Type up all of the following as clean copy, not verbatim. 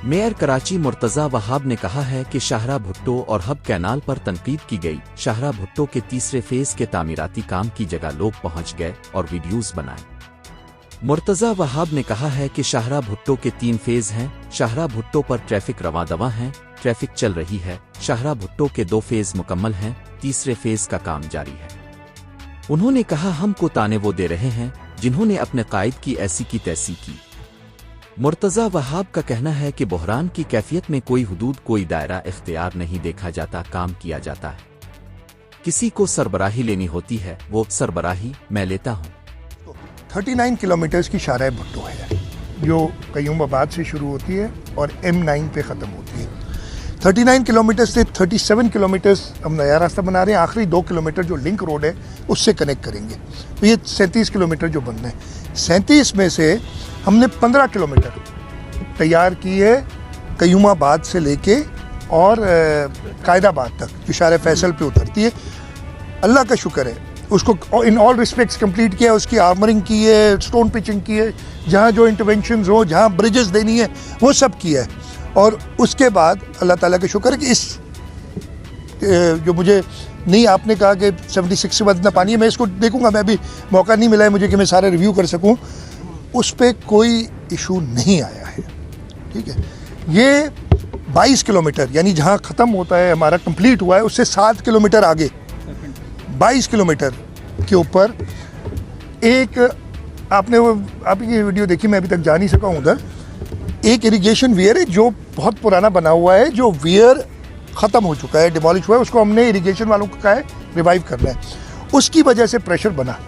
Mayor Karachi Murtaza Wahab ने कहा है कि शाहरा भुट्टो और हब कैनाल पर तनकीद की गई। शाहरा भुट्टो के तीसरे फेज के तामीराती काम की जगह लोग पहुंच गए और वीडियोस बनाए। मुर्तज़ा वहाब ने कहा है कि शाहरा भुट्टो के 3 फेज हैं। शाहरा भुट्टो पर ट्रैफिक रवादवा है, ट्रैफिक चल रही है। शाहरा भुट्टो के 2 फेज मुकम्मल हैं, तीसरे फेज का काम जारी है। उन्होंने कहा, हमको ताने वो दे रहे हैं जिन्होंने अपने कायद की ऐसी की तैसी की। मुर्तज़ा वहाब का कहना है कि बहरान की कैफियत में कोई हुदूद, कोई दायरा इख्तियार नहीं देखा जाता, काम किया जाता है। किसी को सरबराही लेनी होती है, वो सरबराही मैं लेता हूँ। 39 किलोमीटर्स की शाहरा भुट्टो है जो कयूमाबाद से शुरू होती है और M9 पे ख़त्म होती है। 39 किलोमीटर से 37 किलोमीटर्स हम नया रास्ता बना रहे हैं। आखिरी 2 किलोमीटर जो लिंक रोड है उससे कनेक्ट करेंगे, तो ये 37 किलोमीटर जो बनना है। 37 में से हमने 15 किलोमीटर तैयार की है कयूमाबाद से लेके और कायदाबाद तक, जो शाहरा फैसल पे उतरती है। अल्लाह का शुक्र है, उसको इन ऑल रिस्पेक्ट्स कंप्लीट किया। उसकी आर्मरिंग की है, स्टोन पिचिंग की है, जहाँ जो इंटरवेंशंस हो, जहाँ ब्रिजेस देनी है वो सब किया है। और उसके बाद अल्लाह ताला का शुक्र है कि इस जो मुझे नहीं, आपने कहा कि 76 से बाद इतना पानी है, मैं इसको देखूंगा। मैं अभी मौका नहीं मिला है मुझे कि मैं सारे रिव्यू कर सकूं। उस पर कोई इशू नहीं आया है, ठीक है। ये 22 किलोमीटर यानी जहाँ ख़त्म होता है हमारा कंप्लीट हुआ है, उससे 7 किलोमीटर आगे 22 किलोमीटर के ऊपर एक, आपने वो आप ये वीडियो देखी, मैं अभी तक जा नहीं सका हूँ उधर। एक इरिगेशन वियर है जो बहुत पुराना बना हुआ है, जो वियर ख़त्म हो चुका है, डिमोलिश हुआ है। उसको हमने इरिगेशन वालों को कहा है रिवाइव करना है। उसकी वजह से प्रेशर बना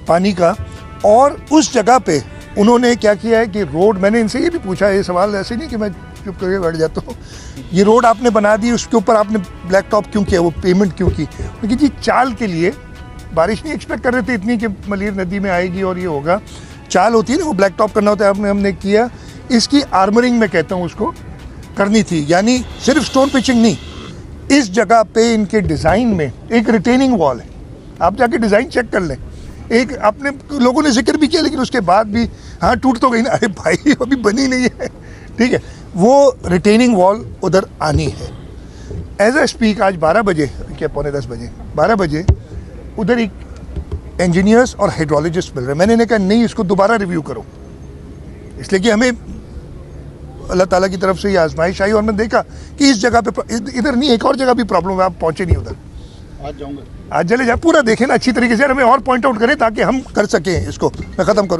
पानी का, और उस जगह पे उन्होंने क्या किया है कि रोड, मैंने इनसे ये भी पूछा, ये सवाल ऐसे नहीं कि मैं चुप करके बैठ जाता हूँ, ये रोड आपने बना दी, उसके ऊपर आपने ब्लैक टॉप क्यों किया, वो पेमेंट क्यों की? क्योंकि जी चाल के लिए बारिश नहीं एक्सपेक्ट कर रहे थे इतनी कि मलीर नदी में आएगी और ये होगा। चाल होती है ना, वो ब्लैक टॉप करना होता है, हमने किया। इसकी आर्मरिंग मैं कहता हूँ उसको करनी थी, यानी सिर्फ स्टोन पिचिंग नहीं। इस जगह पे इनके डिज़ाइन में एक रिटेनिंग वॉल है, आप जाके डिज़ाइन चेक कर लें। एक आपने लोगों ने जिक्र भी किया, लेकिन उसके बाद भी हाँ टूट तो गई ना, अरे भाई अभी बनी नहीं है, ठीक है। वो रिटेनिंग वॉल उधर आनी है। एज ए स्पीक आज 12 बजे, क्या पौने 10 बजे, 12 बजे उधर एक इंजीनियर्स और हाइड्रोलॉजिस्ट मिल रहे हैं। मैंने इन्हें कहा नहीं, इसको दोबारा रिव्यू करो, इसलिए कि हमें अल्लाह ताला की तरफ से ये आजमाइश आई और मैंने देखा कि इस जगह पे, इधर नहीं एक और जगह भी प्रॉब्लम है, आप पहुंचे नहीं उधर। आज जाऊंगा, आज चले जाए, पूरा देखें ना अच्छी तरीके से, हमें और पॉइंट आउट करें ताकि हम कर सकें इसको। मैं ख़त्म करूँ।